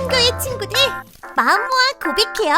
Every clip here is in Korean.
친구의 친구들, 마음 모아 고백해요.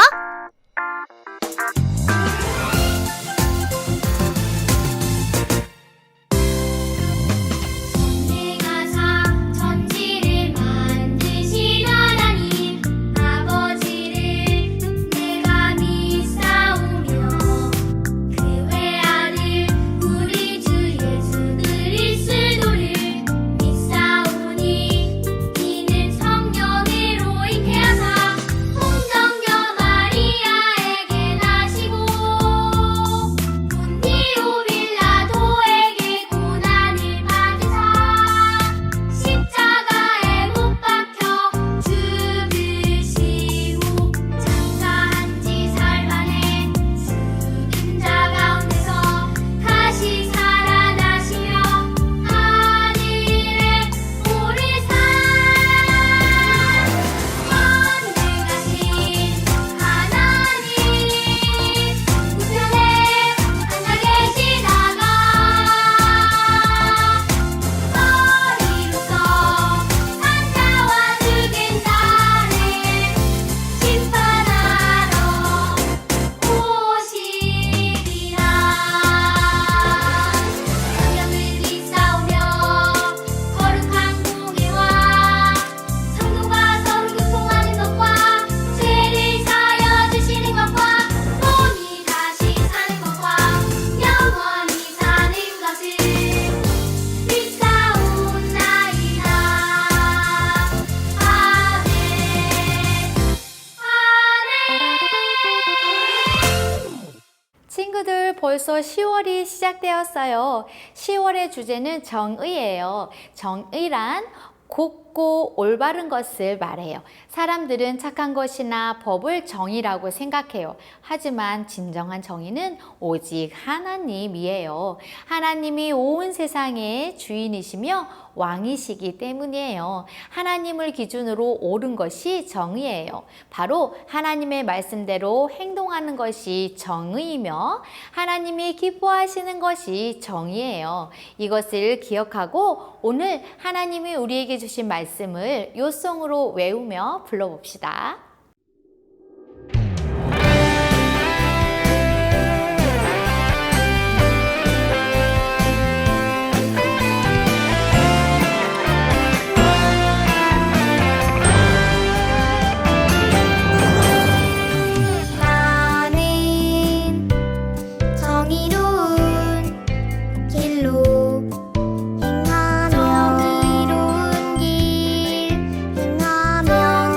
친구들, 벌써 10월이 시작되었어요. 10월의 주제는 정의예요. 정의란 곱고 올바른 것을 말해요. 사람들은 착한 것이나 법을 정의라고 생각해요. 하지만 진정한 정의는 오직 하나님이에요. 하나님이 온 세상의 주인이시며 왕이시기 때문이에요. 하나님을 기준으로 옳은 것이 정의예요. 바로 하나님의 말씀대로 행동하는 것이 정의이며 하나님이 기뻐하시는 것이 정의예요. 이것을 기억하고 오늘 하나님이 우리에게 주신 말씀을 요송으로 외우며 불러봅시다. 정의로운 길 행하며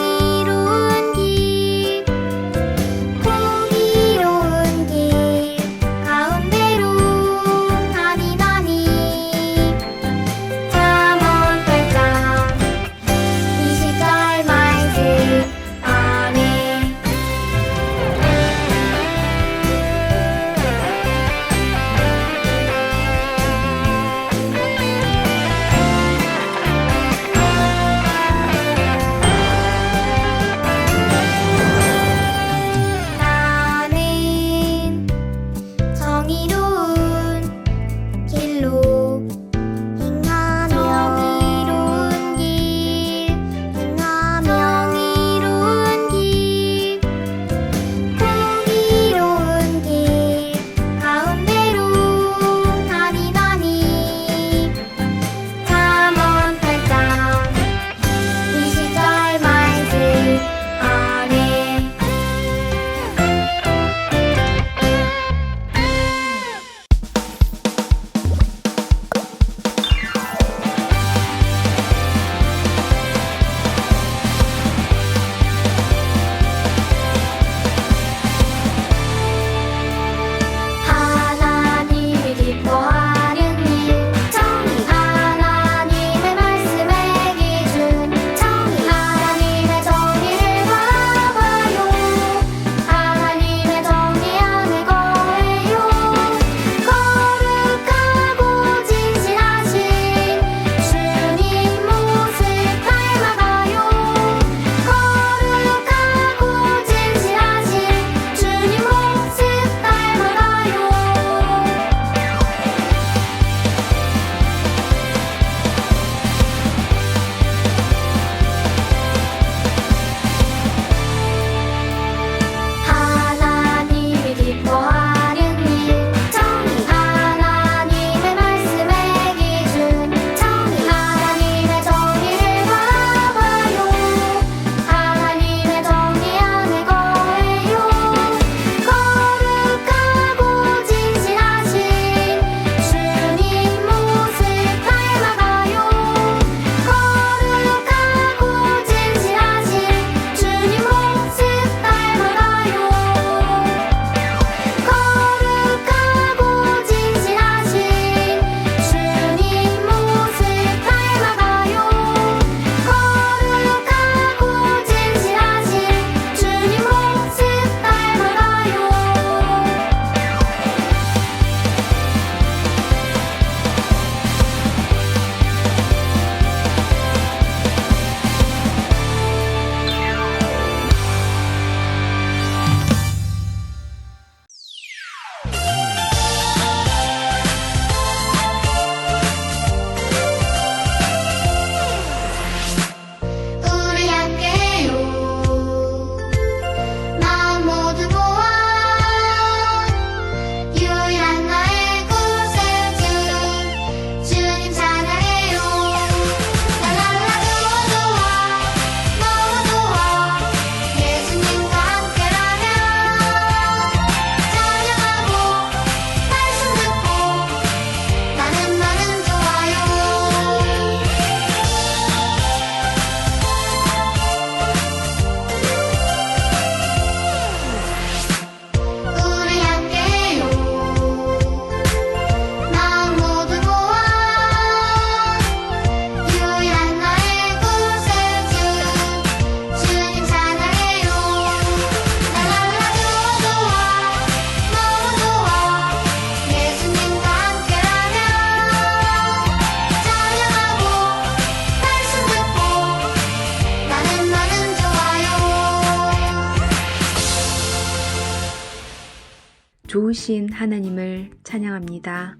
크신 하나님을 찬양합니다.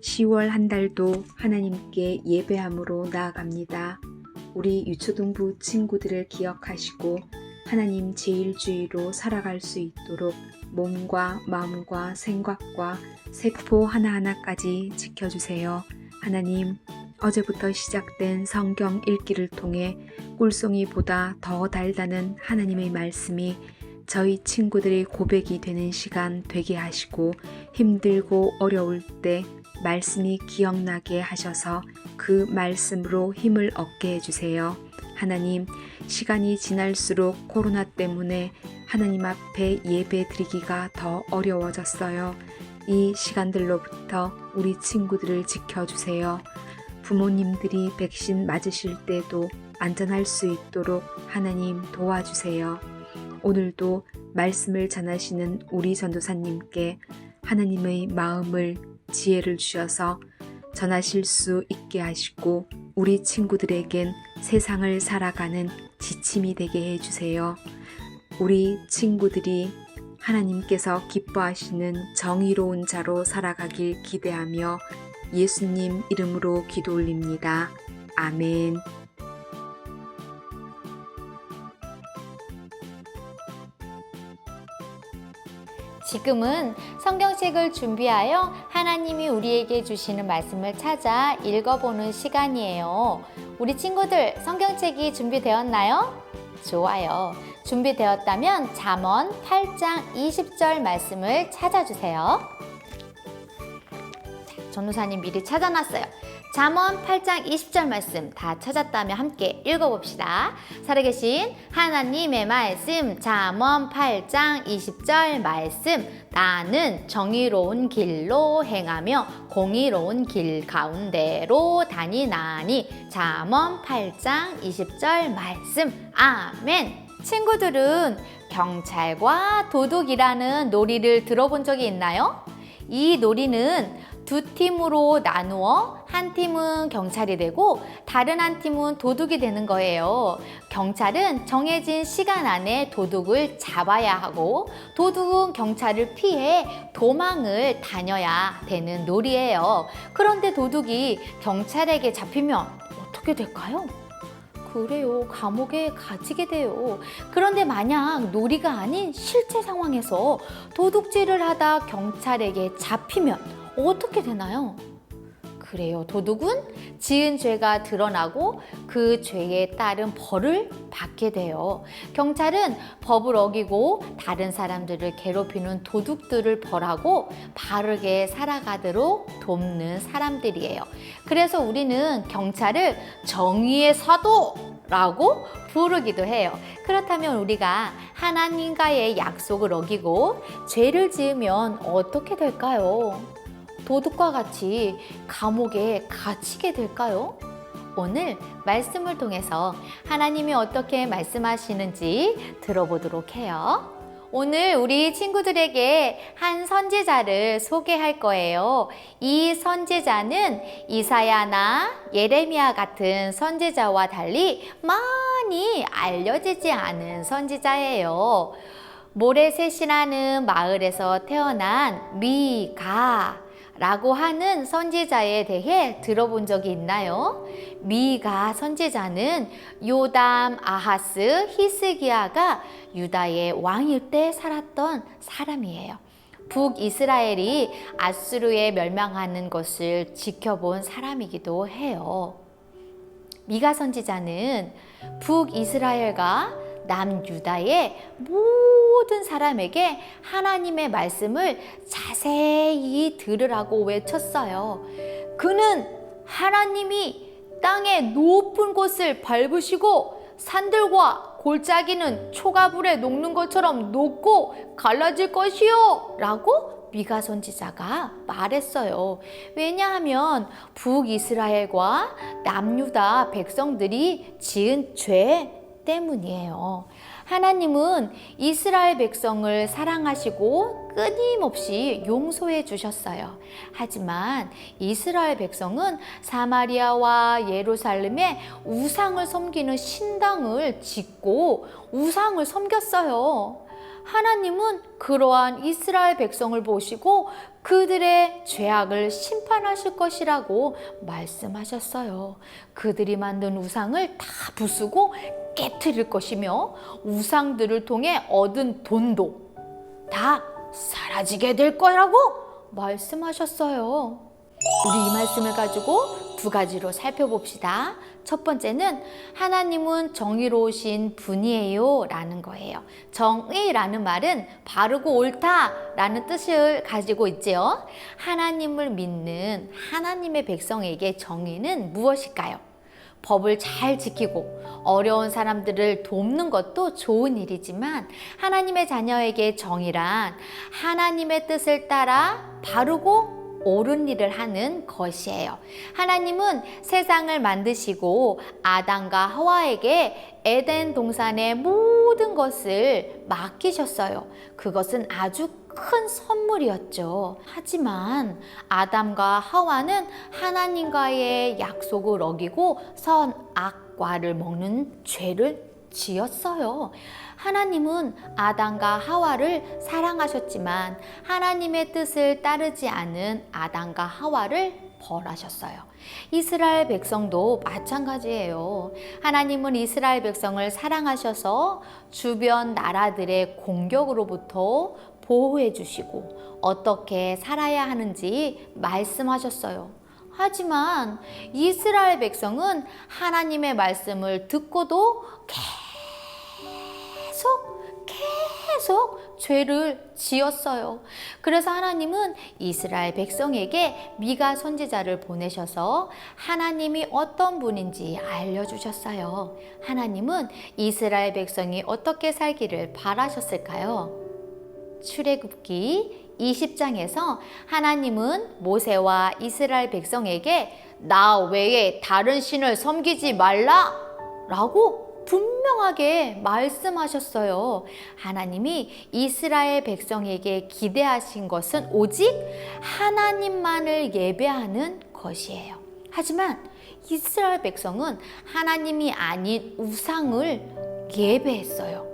10월 한 달도 하나님께 예배함으로 나아갑니다. 우리 유초동부 친구들을 기억하시고 하나님 제일주의로 살아갈 수 있도록 몸과 마음과 생각과 세포 하나하나까지 지켜주세요. 하나님, 어제부터 시작된 성경 읽기를 통해 꿀송이보다 더 달다는 하나님의 말씀이 저희 친구들의 고백이 되는 시간 되게 하시고 힘들고 어려울 때 말씀이 기억나게 하셔서 그 말씀으로 힘을 얻게 해주세요. 하나님, 시간이 지날수록 코로나 때문에 하나님 앞에 예배 드리기가 더 어려워졌어요. 이 시간들로부터 우리 친구들을 지켜주세요. 부모님들이 백신 맞으실 때도 안전할 수 있도록 하나님 도와주세요. 오늘도 말씀을 전하시는 우리 전도사님께 하나님의 마음을 지혜를 주셔서 전하실 수 있게 하시고 우리 친구들에겐 세상을 살아가는 지침이 되게 해주세요. 우리 친구들이 하나님께서 기뻐하시는 정의로운 자로 살아가길 기대하며 예수님 이름으로 기도 올립니다. 아멘. 지금은 성경책을 준비하여 하나님이 우리에게 주시는 말씀을 찾아 읽어보는 시간이에요. 우리 친구들 성경책이 준비되었나요? 좋아요. 준비되었다면 잠언 8장 20절 말씀을 찾아주세요. 전도사님 미리 찾아놨어요. 잠언 8장 20절 말씀 다 찾았다면 함께 읽어봅시다. 살아계신 하나님의 말씀, 잠언 8장 20절 말씀. 나는 정의로운 길로 행하며 공의로운 길 가운데로 다니나니. 잠언 8장 20절 말씀. 아멘. 친구들은 경찰과 도둑이라는 놀이를 들어본 적이 있나요? 이 놀이는 두 팀으로 나누어 한 팀은 경찰이 되고 다른 한 팀은 도둑이 되는 거예요. 경찰은 정해진 시간 안에 도둑을 잡아야 하고 도둑은 경찰을 피해 도망을 다녀야 되는 놀이예요. 그런데 도둑이 경찰에게 잡히면 어떻게 될까요? 그래요. 감옥에 갇히게 돼요. 그런데 만약 놀이가 아닌 실제 상황에서 도둑질을 하다 경찰에게 잡히면 어떻게 되나요? 그래요. 도둑은 지은 죄가 드러나고 그 죄에 따른 벌을 받게 돼요. 경찰은 법을 어기고 다른 사람들을 괴롭히는 도둑들을 벌하고 바르게 살아가도록 돕는 사람들이에요. 그래서 우리는 경찰을 정의의 사도라고 부르기도 해요. 그렇다면 우리가 하나님과의 약속을 어기고 죄를 지으면 어떻게 될까요? 도둑과 같이 감옥에 갇히게 될까요? 오늘 말씀을 통해서 하나님이 어떻게 말씀하시는지 들어보도록 해요. 오늘 우리 친구들에게 한 선지자를 소개할 거예요. 이 선지자는 이사야나 예레미야 같은 선지자와 달리 많이 알려지지 않은 선지자예요. 모레셋이라는 마을에서 태어난 미가 라고 하는 선지자에 대해 들어본 적이 있나요? 미가 선지자는 요담, 아하스, 히스기야가 유다의 왕일 때 살았던 사람이에요. 북이스라엘이 아수르에 멸망하는 것을 지켜본 사람이기도 해요. 미가 선지자는 북이스라엘과 남유다의 모든 사람에게 하나님의 말씀을 자세히 들으라고 외쳤어요. 그는 하나님이 땅의 높은 곳을 밟으시고 산들과 골짜기는 초가불에 녹는 것처럼 녹고 갈라질 것이요 라고 미가 선지자가 말했어요. 왜냐하면 북이스라엘과 남유다 백성들이 지은 죄 때문이에요. 하나님은 이스라엘 백성을 사랑하시고 끊임없이 용서해 주셨어요. 하지만 이스라엘 백성은 사마리아와 예루살렘에 우상을 섬기는 신당을 짓고 우상을 섬겼어요. 하나님은 그러한 이스라엘 백성을 보시고 그들의 죄악을 심판하실 것이라고 말씀하셨어요. 그들이 만든 우상을 다 부수고 깨트릴 것이며 우상들을 통해 얻은 돈도 다 사라지게 될 거라고 말씀하셨어요. 우리 이 말씀을 가지고 두 가지로 살펴봅시다. 첫 번째는 하나님은 정의로우신 분이에요 라는 거예요. 정의라는 말은 바르고 옳다 라는 뜻을 가지고 있지요. 하나님을 믿는 하나님의 백성에게 정의는 무엇일까요? 법을 잘 지키고 어려운 사람들을 돕는 것도 좋은 일이지만 하나님의 자녀에게 정의란 하나님의 뜻을 따라 바르고 옳은 일을 하는 것이에요. 하나님은 세상을 만드시고 아담과 하와에게 에덴 동산의 모든 것을 맡기셨어요. 그것은 아주 큰 선물이었죠. 하지만 아담과 하와는 하나님과의 약속을 어기고 선악과를 먹는 죄를 지었어요. 하나님은 아담과 하와를 사랑하셨지만 하나님의 뜻을 따르지 않은 아담과 하와를 벌하셨어요. 이스라엘 백성도 마찬가지예요. 하나님은 이스라엘 백성을 사랑하셔서 주변 나라들의 공격으로부터 보호해 주시고 어떻게 살아야 하는지 말씀하셨어요. 하지만 이스라엘 백성은 하나님의 말씀을 듣고도 계속 죄를 지었어요. 그래서 하나님은 이스라엘 백성에게 미가 선지자를 보내셔서 하나님이 어떤 분인지 알려주셨어요. 하나님은 이스라엘 백성이 어떻게 살기를 바라셨을까요? 출애굽기 20장에서 하나님은 모세와 이스라엘 백성에게 나 외에 다른 신을 섬기지 말라 라고 분명하게 말씀하셨어요. 하나님이 이스라엘 백성에게 기대하신 것은 오직 하나님만을 예배하는 것이에요. 하지만 이스라엘 백성은 하나님이 아닌 우상을 예배했어요.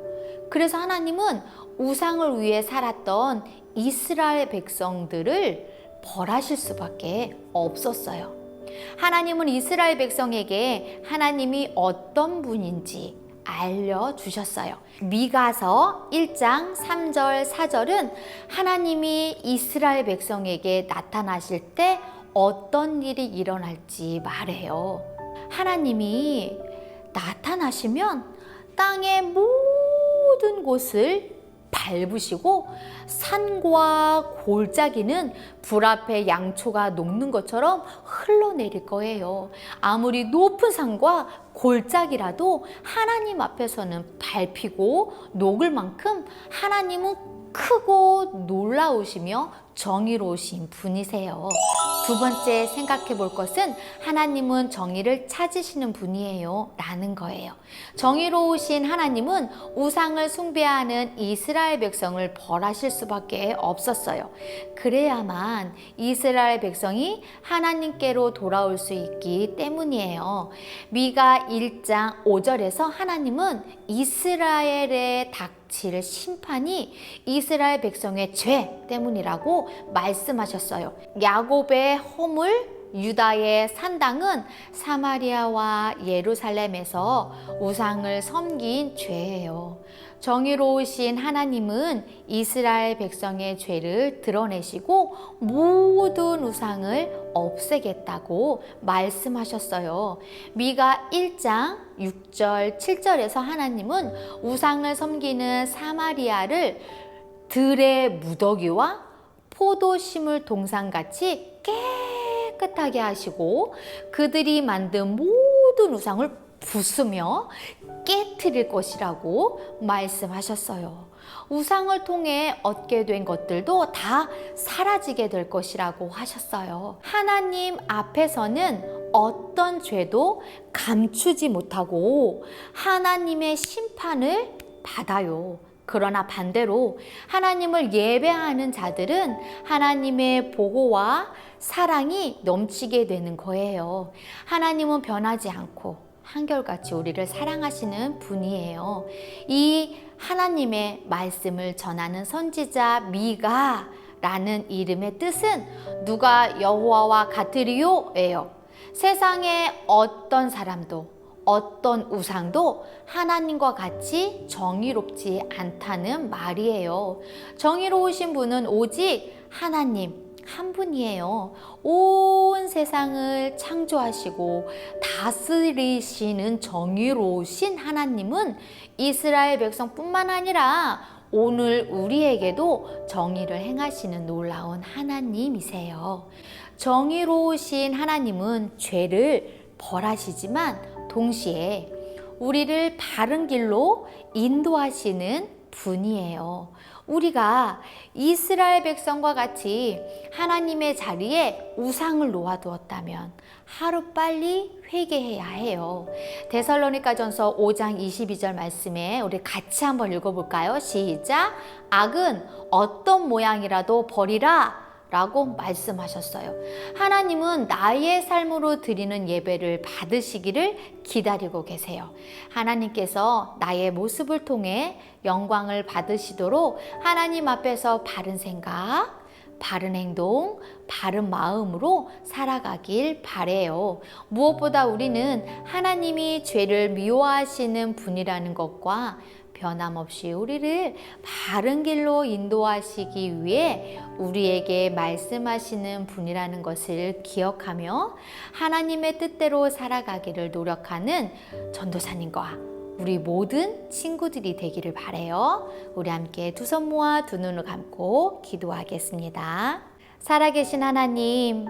그래서 하나님은 우상을 위해 살았던 이스라엘 백성들을 벌하실 수밖에 없었어요. 하나님은 이스라엘 백성에게 하나님이 어떤 분인지 알려주셨어요. 미가서 1장 3절 4절은 하나님이 이스라엘 백성에게 나타나실 때 어떤 일이 일어날지 말해요. 하나님이 나타나시면 땅의 모든 곳을 밟으시고 산과 골짜기는 불 앞에 양초가 녹는 것처럼 흘러내릴 거예요. 아무리 높은 산과 골짜기라도 하나님 앞에서는 밟히고 녹을 만큼 하나님은 크고 놀라우시며 정의로우신 분이세요. 두 번째 생각해 볼 것은 하나님은 정의를 찾으시는 분이에요 라는 거예요. 정의로우신 하나님은 우상을 숭배하는 이스라엘 백성을 벌하실 수밖에 없었어요. 그래야만 이스라엘 백성이 하나님께로 돌아올 수 있기 때문이에요. 미가 1장 5절에서 하나님은 이스라엘의 닥칠 심판이 이스라엘 백성의 죄 때문이라고 말씀하셨어요. 야곱의 허물, 유다의 산당은 사마리아와 예루살렘에서 우상을 섬긴 죄예요. 정의로우신 하나님은 이스라엘 백성의 죄를 드러내시고 모든 우상을 없애겠다고 말씀하셨어요. 미가 1장 6절 7절에서 하나님은 우상을 섬기는 사마리아를 들의 무더기와 포도심을 동산같이 깨끗하게 하시고 그들이 만든 모든 우상을 부수며 깨트릴 것이라고 말씀하셨어요. 우상을 통해 얻게 된 것들도 다 사라지게 될 것이라고 하셨어요. 하나님 앞에서는 어떤 죄도 감추지 못하고 하나님의 심판을 받아요. 그러나 반대로 하나님을 예배하는 자들은 하나님의 보호와 사랑이 넘치게 되는 거예요. 하나님은 변하지 않고 한결같이 우리를 사랑하시는 분이에요. 이 하나님의 말씀을 전하는 선지자 미가 라는 이름의 뜻은 누가 여호와와 같으리요? 예요. 세상에 어떤 사람도 어떤 우상도 하나님과 같이 정의롭지 않다는 말이에요. 정의로우신 분은 오직 하나님 한 분이에요. 온 세상을 창조하시고 다스리시는 정의로우신 하나님은 이스라엘 백성뿐만 아니라 오늘 우리에게도 정의를 행하시는 놀라운 하나님이세요. 정의로우신 하나님은 죄를 벌하시지만 동시에 우리를 바른 길로 인도하시는 분이에요. 우리가 이스라엘 백성과 같이 하나님의 자리에 우상을 놓아두었다면 하루빨리 회개해야 해요. 데살로니가전서 5장 22절 말씀에 우리 같이 한번 읽어볼까요? 시작! 악은 어떤 모양이라도 버리라 라고 말씀하셨어요. 하나님은 나의 삶으로 드리는 예배를 받으시기를 기다리고 계세요. 하나님께서 나의 모습을 통해 영광을 받으시도록 하나님 앞에서 바른 생각, 바른 행동, 바른 마음으로 살아가길 바래요. 무엇보다 우리는 하나님이 죄를 미워하시는 분이라는 것과 변함없이 우리를 바른 길로 인도하시기 위해 우리에게 말씀하시는 분이라는 것을 기억하며 하나님의 뜻대로 살아가기를 노력하는 전도사님과 우리 모든 친구들이 되기를 바라요. 우리 함께 두 손 모아 두 눈을 감고 기도하겠습니다. 살아계신 하나님,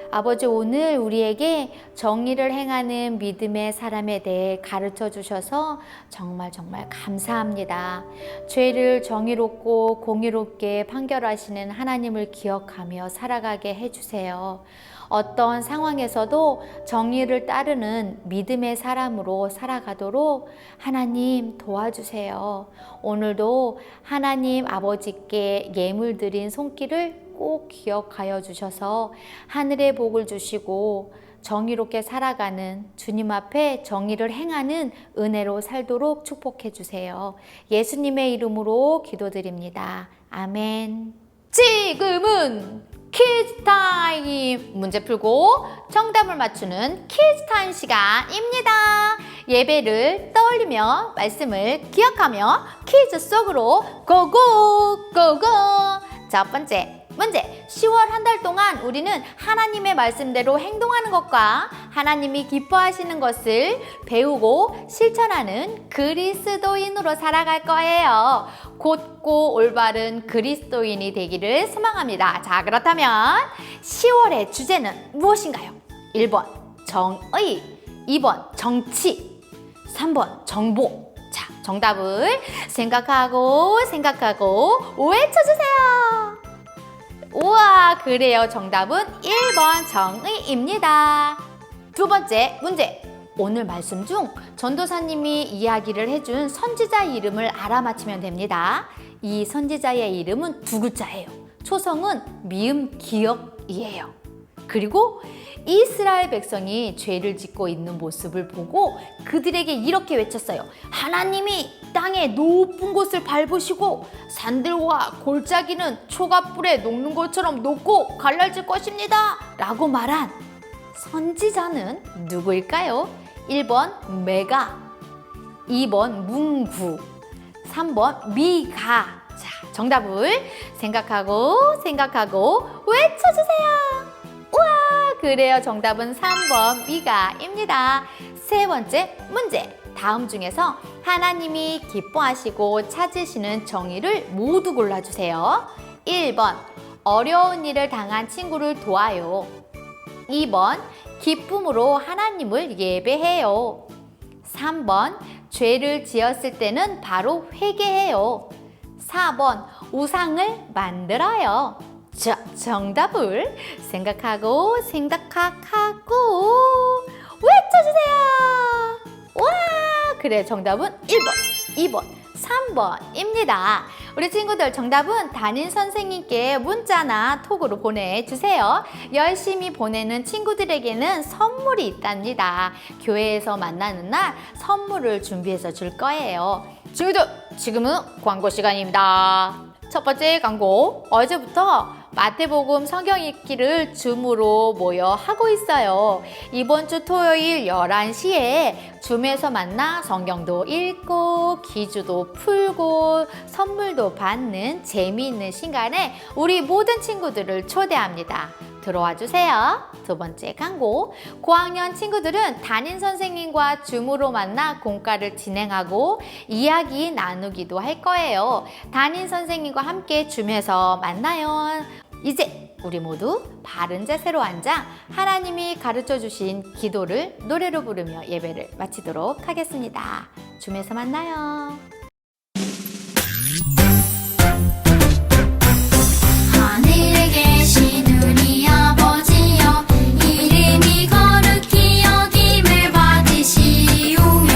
아버지, 오늘 우리에게 정의를 행하는 믿음의 사람에 대해 가르쳐 주셔서 정말 감사합니다. 죄를 정의롭고 공의롭게 판결하시는 하나님을 기억하며 살아가게 해주세요. 어떤 상황에서도 정의를 따르는 믿음의 사람으로 살아가도록 하나님 도와주세요. 오늘도 하나님 아버지께 예물 드린 손길을 꼭 기억하여 주셔서 하늘의 복을 주시고 정의롭게 살아가는 주님 앞에 정의를 행하는 은혜로 살도록 축복해 주세요. 예수님의 이름으로 기도드립니다. 아멘. 지금은 퀴즈 타임! 문제 풀고 정답을 맞추는 퀴즈 타임 시간입니다. 예배를 떠올리며 말씀을 기억하며 퀴즈 속으로 고고! 첫 번째 문제, 10월 한 달 동안 우리는 하나님의 말씀대로 행동하는 것과 하나님이 기뻐하시는 것을 배우고 실천하는 그리스도인으로 살아갈 거예요. 곧고 올바른 그리스도인이 되기를 소망합니다. 자, 그렇다면 10월의 주제는 무엇인가요? 1번 정의, 2번 정치, 3번 정보. 자, 정답을 생각하고 외쳐주세요. 우와, 그래요. 정답은 1번 정의입니다. 두 번째 문제. 오늘 말씀 중 전도사님이 이야기를 해준 선지자 이름을 알아맞히면 됩니다. 이 선지자의 이름은 두 글자예요. 초성은 미음 기역이에요. 그리고 이스라엘 백성이 죄를 짓고 있는 모습을 보고 그들에게 이렇게 외쳤어요. 하나님이 땅의 높은 곳을 밟으시고 산들과 골짜기는 초가불에 녹는 것처럼 녹고 갈라질 것입니다 라고 말한 선지자는 누구일까요? 1번 메가, 2번 문구, 3번 미가. 자, 정답을 생각하고 외쳐주세요. 우와, 그래요. 정답은 3번 미가입니다. 세 번째 문제. 다음 중에서 하나님이 기뻐하시고 찾으시는 정의를 모두 골라주세요. 1번 어려운 일을 당한 친구를 도와요. 2번 기쁨으로 하나님을 예배해요. 3번 죄를 지었을 때는 바로 회개해요. 4번 우상을 만들어요. 자, 정답을 생각하고 외쳐주세요. 와, 그래, 정답은 1번, 2번, 3번입니다. 우리 친구들, 정답은 담임 선생님께 문자나 톡으로 보내주세요. 열심히 보내는 친구들에게는 선물이 있답니다. 교회에서 만나는 날 선물을 준비해서 줄 거예요. 친구들, 지금은 광고 시간입니다. 첫 번째 광고, 어제부터 마태복음 성경 읽기를 줌으로 모여 하고 있어요. 이번 주 토요일 11시에 줌에서 만나 성경도 읽고 기주도 풀고 선물도 받는 재미있는 시간에 우리 모든 친구들을 초대합니다. 들어와 주세요. 두 번째 광고, 고학년 친구들은 담임 선생님과 줌으로 만나 공과를 진행하고 이야기 나누기도 할 거예요. 담임 선생님과 함께 줌에서 만나요. 이제 우리 모두 바른 자세로 앉아 하나님이 가르쳐 주신 기도를 노래로 부르며 예배를 마치도록 하겠습니다. 줌에서 만나요. 하늘에 계신 우리 아버지여, 이름이 거룩히 여김을 받으시오며,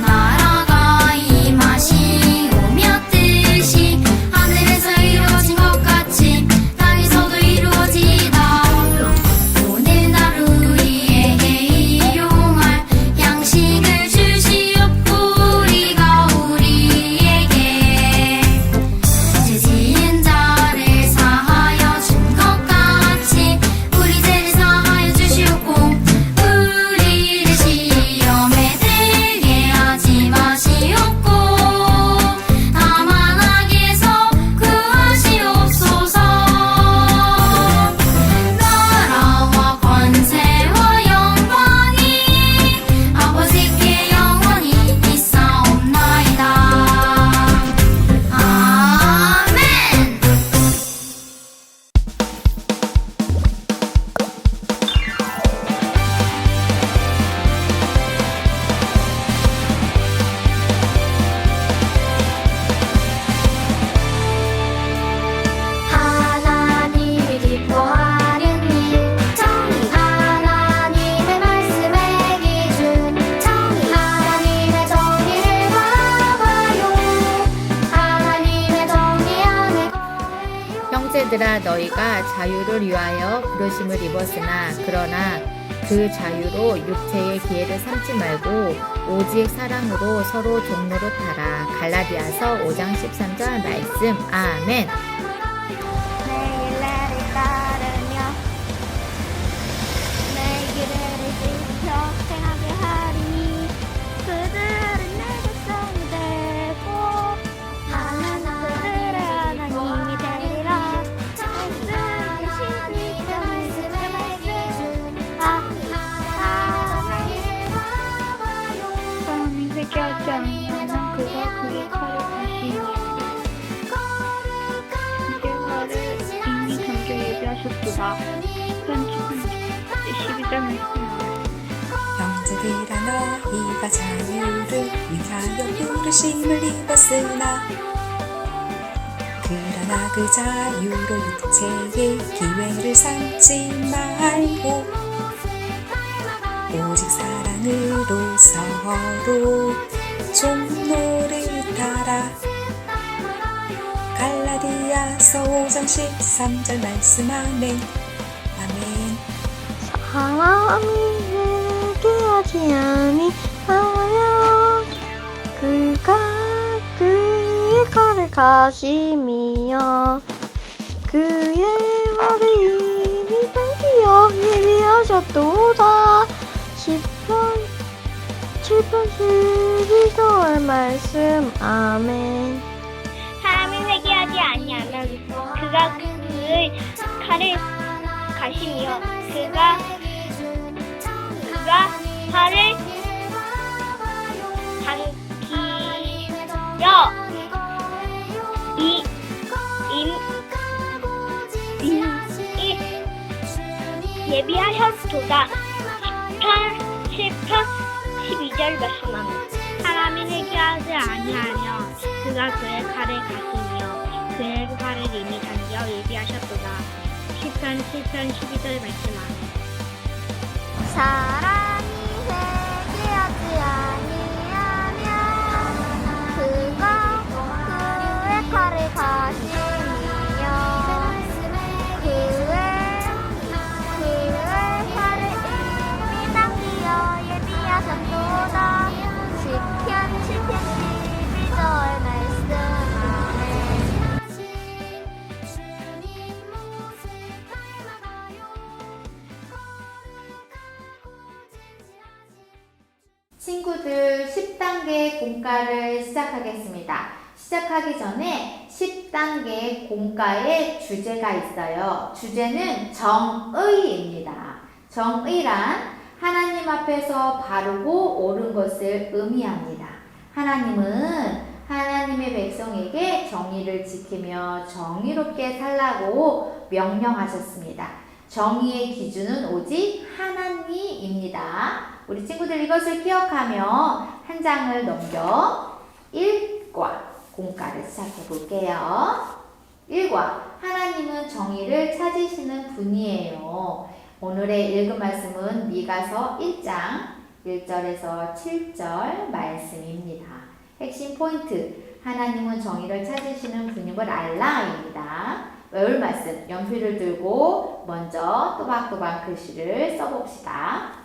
나라가 임하시오며, 뜻이 하늘에서 이루어진 것 같이 땅에서도 이루어지이다. 오늘날 우리에게 일용할 양식을 주시옵고, 우리가 우리에게 죄 지은 자를 사하여 준 것 같이 우리 죄를 사하여 주시옵고, 우리를 시험에 들게 하지 마시옵고, 다만 악에서 구하시옵소서. 나라와 권세와 영광이 아버지께 영원히 있사옵나이다. 아멘. 하나님을 기뻐하는 일, 정의 하나님의 말씀의 기준, 정의 하나님의 정의를 바라봐요. 하나님의 정의 안에 거해요. 형제들아, 너희가 자유를 위하여 부르심을 입었으나 그러나 그 자유로 육체의 기회를 삼지 말고 오직 사랑으로 서로 종로로 따라. 갈라디아서 5장 13절 말씀. 아멘. 내 일례를 따르며 내 길을 지켜 행하게 하리니 그들은 내 백성이 되고 나는 그들의 하나님이 되리라. 그들은 시집의 말씀의 기준, 사람이 회개하지 않으면 그가 그의 칼을 다시며 그의 칼을 이미 던져 예비하셨도다. 편집은 12절 말씀. 형제들아, 너희가 자유를 위하여 부르심을 입었으나 그러나 그 자유로 육체의 기회를 삼지 말고 오직 사랑으로 서로 종로를 따라. 갈라디아서 5장 13절 말씀. 아멘. 아멘. 사람이 회개하지 아니하여 그가 그의 칼을 가시며 그의 말을 이미 던지어 예비하셨도다. 7편 12절 말씀. 아멘. 사람이 회개하지 아니하면 그가 그의 칼을 가시며 그가 칼을 당기여 예비하셨도다. 10편 12절 말씀합니다. 사람이 회개하지 아니하며 그가 그의 칼을 가시며 그의 칼을 이미 당겨 예비하셨도다. 10편 12절 말씀합니다. 사람이 회개하지 아니하면 그가 그의 칼을 가시며 그의 칼을 이미 당기어 예비하셨도다. 10편 7편 친구들 10단계 공과를 시작하겠습니다. 시작하기 전에 10단계 공과의 주제가 있어요. 주제는 정의입니다. 정의란 하나님 앞에서 바르고 옳은 것을 의미합니다. 하나님은 하나님의 백성에게 정의를 지키며 정의롭게 살라고 명령하셨습니다. 정의의 기준은 오직 하나님입니다. 우리 친구들 이것을 기억하며 한 장을 넘겨 1과 공과를 시작해 볼게요. 1과 하나님은 정의를 찾으시는 분이에요. 오늘의 읽은 말씀은 미가서 1장 1절에서 7절 말씀입니다. 핵심 포인트, 하나님은 정의를 찾으시는 분임을 알라입니다. 외울 말씀, 연필을 들고 먼저 또박또박 글씨를 써봅시다.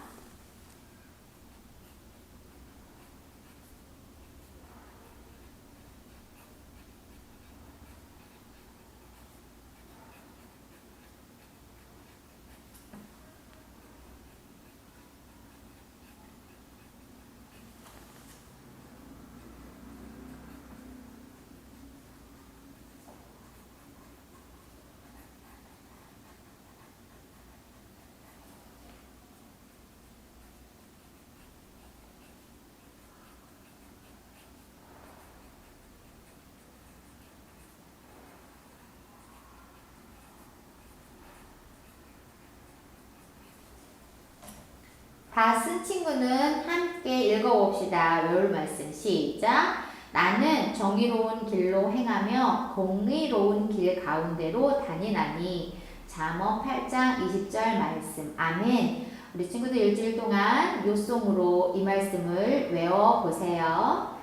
다 쓴 친구는 함께 읽어봅시다. 외울 말씀 시작. 나는 정의로운 길로 행하며 공의로운 길 가운데로 다니나니. 잠언 8장 20절 말씀. 아멘. 우리 친구들 일주일 동안 요송으로 이 말씀을 외워보세요.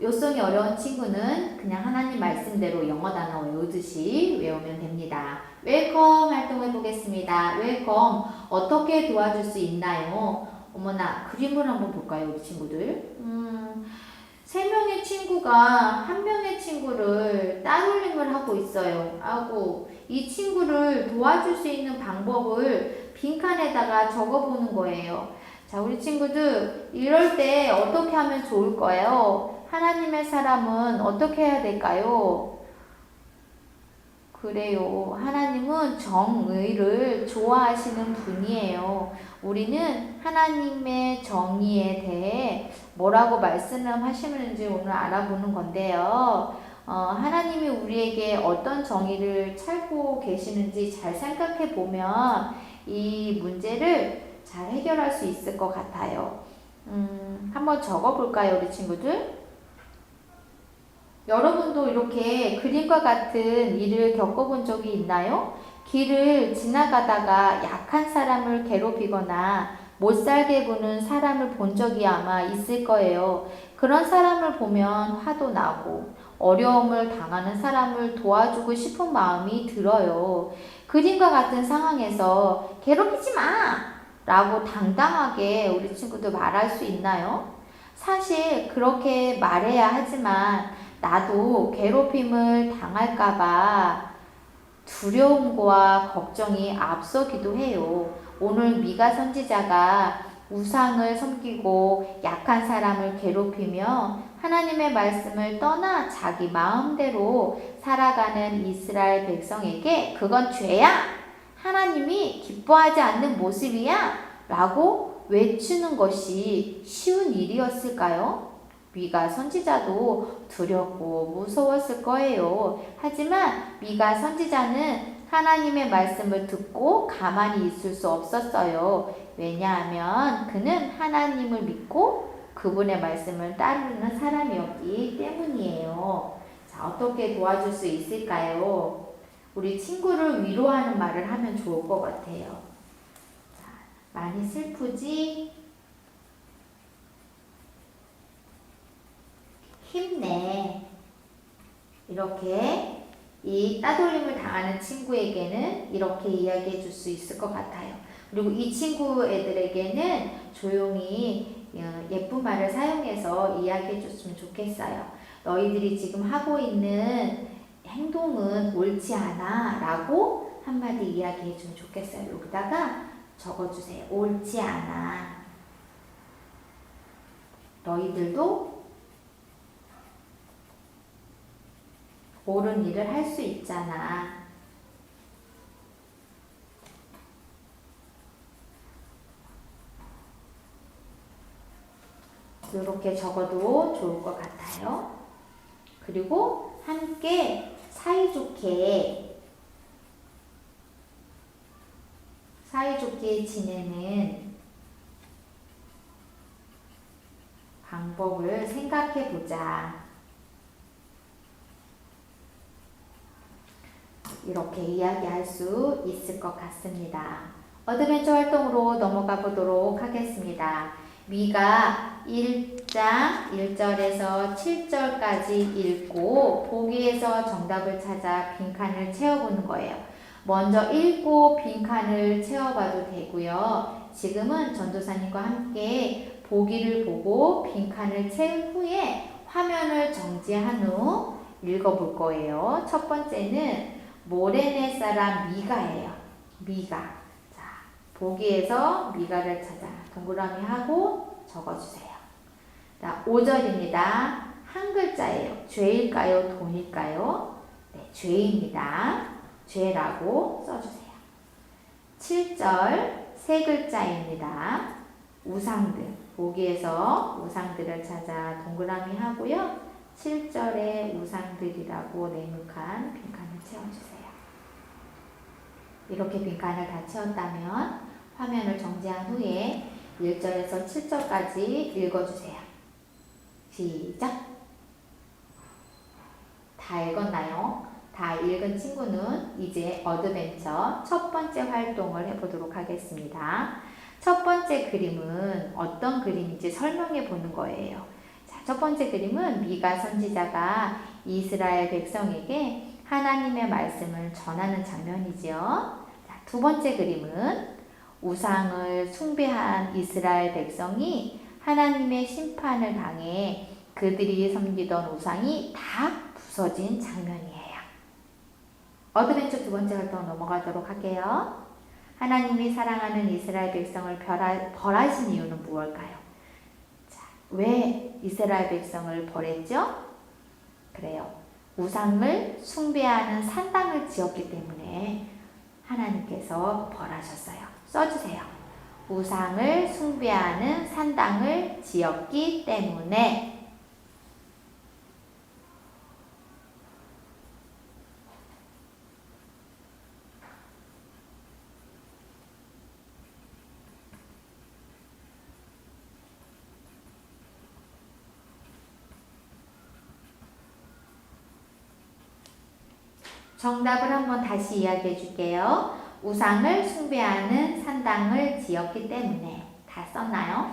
요송이 어려운 친구는 그냥 하나님 말씀대로 영어 단어 외우듯이 외우면 됩니다. 웰컴 활동해 보겠습니다. 웰컴 어떻게 도와줄 수 있나요? 어머나, 그림을 한번 볼까요, 우리 친구들? 3명의 친구가 한 명의 친구를 따돌림을 하고 있어요. 하고 이 친구를 도와줄 수 있는 방법을 빈칸에다가 적어보는 거예요. 자, 우리 친구들 이럴 때 어떻게 하면 좋을까요? 하나님의 사람은 어떻게 해야 될까요? 그래요. 하나님은 정의를 좋아하시는 분이에요. 우리는 하나님의 정의에 대해 뭐라고 말씀하시는지 오늘 알아보는 건데요. 하나님이 우리에게 어떤 정의를 찾고 계시는지 잘 생각해 보면 이 문제를 잘 해결할 수 있을 것 같아요. 한번 적어볼까요, 우리 친구들? 여러분도 이렇게 그림과 같은 일을 겪어본 적이 있나요? 길을 지나가다가 약한 사람을 괴롭히거나 못살게 구는 사람을 본 적이 아마 있을 거예요. 그런 사람을 보면 화도 나고 어려움을 당하는 사람을 도와주고 싶은 마음이 들어요. 그림과 같은 상황에서 괴롭히지 마! 라고 당당하게 우리 친구들 말할 수 있나요? 사실 그렇게 말해야 하지만 나도 괴롭힘을 당할까봐 두려움과 걱정이 앞서기도 해요. 오늘 미가 선지자가 우상을 섬기고 약한 사람을 괴롭히며 하나님의 말씀을 떠나 자기 마음대로 살아가는 이스라엘 백성에게 그건 죄야! 하나님이 기뻐하지 않는 모습이야! 라고 외치는 것이 쉬운 일이었을까요? 미가 선지자도 두렵고 무서웠을 거예요. 하지만 미가 선지자는 하나님의 말씀을 듣고 가만히 있을 수 없었어요. 왜냐하면 그는 하나님을 믿고 그분의 말씀을 따르는 사람이었기 때문이에요. 자, 어떻게 도와줄 수 있을까요? 우리 친구를 위로하는 말을 하면 좋을 것 같아요. 자, 많이 슬프지? 힘내. 이렇게 이 따돌림을 당하는 친구에게는 이렇게 이야기해 줄 수 있을 것 같아요. 그리고 이 친구 애들에게는 조용히 예쁜 말을 사용해서 이야기해 줬으면 좋겠어요. 너희들이 지금 하고 있는 행동은 옳지 않아 라고 한마디 이야기해 주면 좋겠어요. 여기다가 적어주세요. 옳지 않아. 너희들도 옳은 일을 할 수 있잖아. 이렇게 적어도 좋을 것 같아요. 그리고 함께 사이좋게 지내는 방법을 생각해 보자. 이렇게 이야기할 수 있을 것 같습니다. 어드벤처 활동으로 넘어가 보도록 하겠습니다. 미가 1장 1절에서 7절까지 읽고 보기에서 정답을 찾아 빈칸을 채워보는 거예요. 먼저 읽고 빈칸을 채워봐도 되고요. 지금은 전도사님과 함께 보기를 보고 빈칸을 채운 후에 화면을 정지한 후 읽어볼 거예요. 첫 번째는 모레네 사람 미가예요. 미가. 자, 보기에서 미가를 찾아 동그라미 하고 적어주세요. 자, 5절입니다. 한 글자예요. 죄일까요? 돈일까요? 네, 죄입니다. 죄라고 써주세요. 7절 세 글자입니다. 우상들. 보기에서 우상들을 찾아 동그라미 하고요. 7절에 우상들이라고 네모칸 빈칸을 채워주세요. 이렇게 빈칸을 다 채웠다면 화면을 정지한 후에 1절에서 7절까지 읽어주세요. 시작! 다 읽었나요? 다 읽은 친구는 이제 어드벤처 첫 번째 활동을 해보도록 하겠습니다. 첫 번째 그림은 어떤 그림인지 설명해 보는 거예요. 자, 첫 번째 그림은 미가 선지자가 이스라엘 백성에게 하나님의 말씀을 전하는 장면이지요. 자, 두 번째 그림은 우상을 숭배한 이스라엘 백성이 하나님의 심판을 당해 그들이 섬기던 우상이 다 부서진 장면이에요. 어드벤처 두 번째 활동 넘어가도록 할게요. 하나님이 사랑하는 이스라엘 백성을 벌하신 이유는 무엇일까요? 자, 왜 이스라엘 백성을 벌했죠? 그래요. 우상을 숭배하는 산당을 지었기 때문에 하나님께서 벌하셨어요. 써주세요. 우상을 숭배하는 산당을 지었기 때문에. 정답을 한번 다시 이야기해 줄게요. 우상을 숭배하는 산당을 지었기 때문에. 다 썼나요?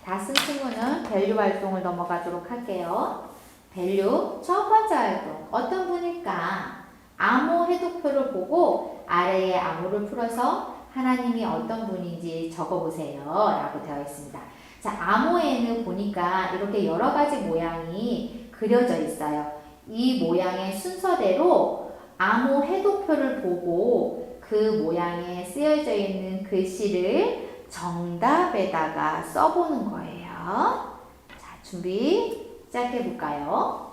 다 쓴 친구는 밸류 활동을 넘어가도록 할게요. 밸류 첫 번째 활동 어떤 분일까? 암호 해독표를 보고 아래에 암호를 풀어서 하나님이 어떤 분인지 적어보세요 라고 되어 있습니다. 자, 암호에는 보니까 이렇게 여러 가지 모양이 그려져 있어요. 이 모양의 순서대로 암호 해독표를 보고 그 모양에 쓰여져 있는 글씨를 정답에다가 써보는 거예요. 자, 준비 시작해 볼까요?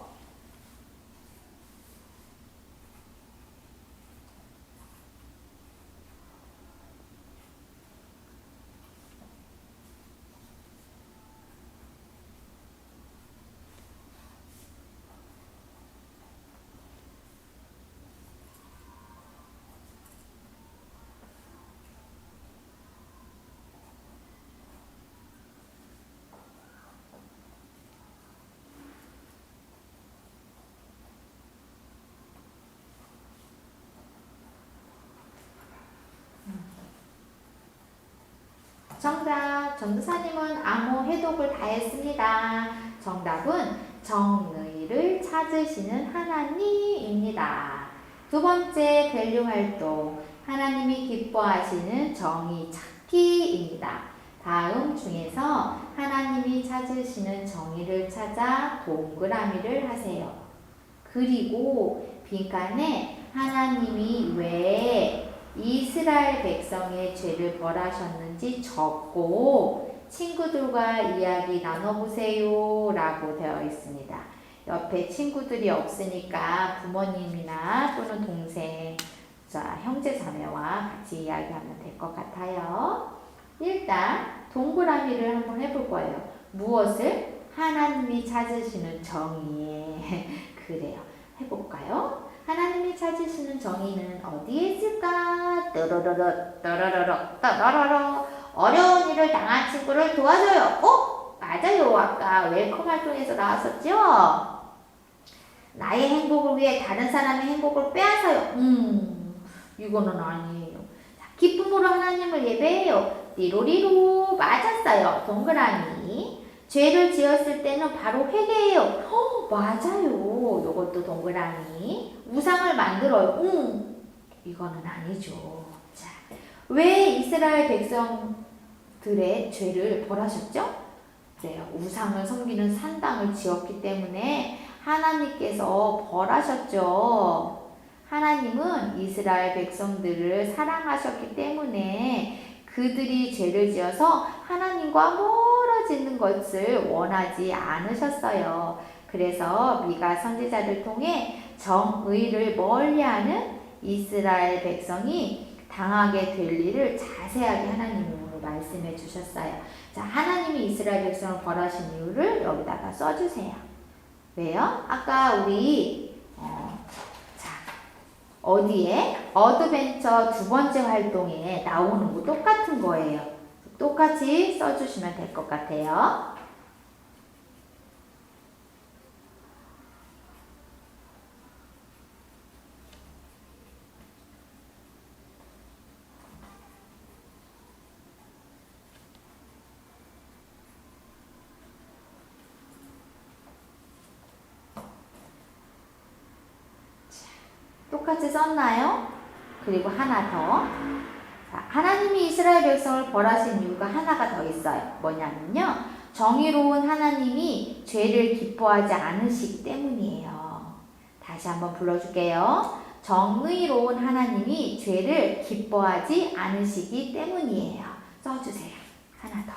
정답! 전도사님은 암호 해독을 다 했습니다. 정답은 정의를 찾으시는 하나님입니다. 두 번째 밸류 활동 하나님이 기뻐하시는 정의 찾기입니다. 다음 중에서 하나님이 찾으시는 정의를 찾아 동그라미를 하세요. 그리고 빈칸에 하나님이 왜 이스라엘 백성의 죄를 벌하셨는지 적고 친구들과 이야기 나눠보세요 라고 되어 있습니다. 옆에 친구들이 없으니까 부모님이나 또는 동생, 자, 형제 자매와 같이 이야기하면 될 것 같아요. 일단 동그라미를 한번 해볼 거예요. 무엇을? 하나님이 찾으시는 정의. 그래요. 해볼까요? 하나님이 찾으시는 정의는 어디에 있을까? 떠러러러. 어려운 일을 당한 친구를 도와줘요. 맞아요. 아까 웰컴 활동에서 나왔었죠? 나의 행복을 위해 다른 사람의 행복을 빼앗아요. 이거는 아니에요. 기쁨으로 하나님을 예배해요. 띠로리로. 맞았어요. 동그라미. 죄를 지었을 때는 바로 회개해요. 맞아요. 이것도 동그라미. 우상을 만들어요. 이거는 아니죠. 자, 왜 이스라엘 백성들의 죄를 벌하셨죠? 그래요. 우상을 섬기는 산당을 지었기 때문에 하나님께서 벌하셨죠. 하나님은 이스라엘 백성들을 사랑하셨기 때문에 그들이 죄를 지어서 하나님과 멀어지는 것을 원하지 않으셨어요. 그래서 미가 선지자를 통해 정의를 멀리하는 이스라엘 백성이 당하게 될 일을 자세하게 하나님으로 말씀해 주셨어요. 자, 하나님이 이스라엘 백성을 벌하신 이유를 여기다가 써주세요. 왜요? 아까 우리 어디에? 어드벤처 두 번째 활동에 나오는 거 똑같은 거예요. 똑같이 써주시면 될 것 같아요. 똑같이 썼나요? 그리고 하나 더. 자, 하나님이 이스라엘 백성을 벌하신 이유가 하나가 더 있어요. 뭐냐면요. 정의로운 하나님이 죄를 기뻐하지 않으시기 때문이에요. 다시 한번 불러줄게요. 정의로운 하나님이 죄를 기뻐하지 않으시기 때문이에요. 써주세요. 하나 더.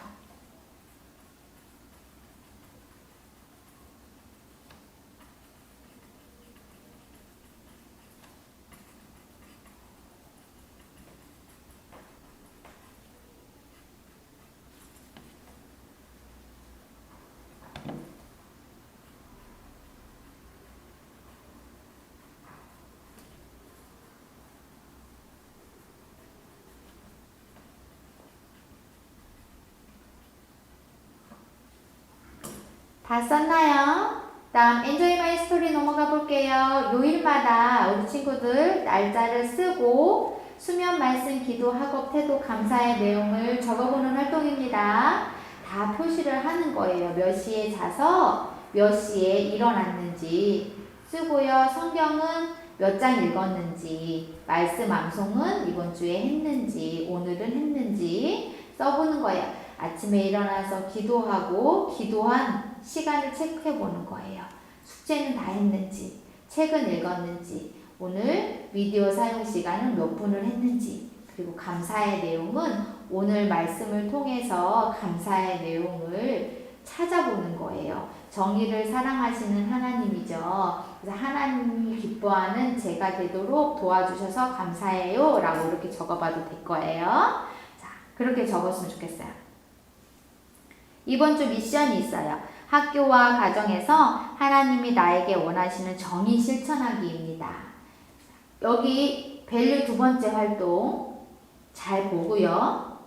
다 썼나요? 다음 Enjoy My Story 넘어가 볼게요. 요일마다 우리 친구들 날짜를 쓰고 수면 말씀 기도 학업 태도 감사의 내용을 적어보는 활동입니다. 다 표시를 하는 거예요. 몇 시에 자서 몇 시에 일어났는지 쓰고요. 성경은 몇 장 읽었는지, 말씀 암송은 이번 주에 했는지, 오늘은 했는지 써보는 거예요. 아침에 일어나서 기도하고 기도한 시간을 체크해 보는 거예요. 숙제는 다 했는지, 책은 읽었는지, 오늘 비디오 사용 시간은 몇 분을 했는지, 그리고 감사의 내용은 오늘 말씀을 통해서 감사의 내용을 찾아보는 거예요. 정의를 사랑하시는 하나님이죠. 그래서 하나님이 기뻐하는 제가 되도록 도와주셔서 감사해요 라고 이렇게 적어봐도 될 거예요. 자, 그렇게 적었으면 좋겠어요. 이번 주 미션이 있어요. 학교와 가정에서 하나님이 나에게 원하시는 정의 실천하기입니다. 여기 밸류 두 번째 활동 잘 보고요.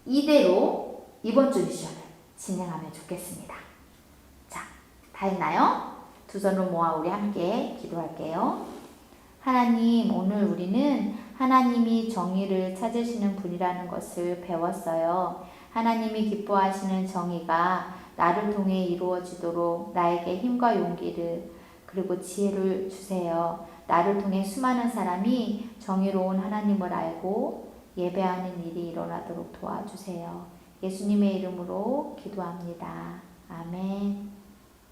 이대로 이번 주 미션을 진행하면 좋겠습니다. 자, 다 했나요? 두 손을 모아 우리 함께 기도할게요. 하나님, 오늘 우리는 하나님이 정의를 찾으시는 분이라는 것을 배웠어요. 하나님이 기뻐하시는 정의가 나를 통해 이루어지도록 나에게 힘과 용기를 그리고 지혜를 주세요. 나를 통해 수많은 사람이 정의로운 하나님을 알고 예배하는 일이 일어나도록 도와주세요. 예수님의 이름으로 기도합니다. 아멘.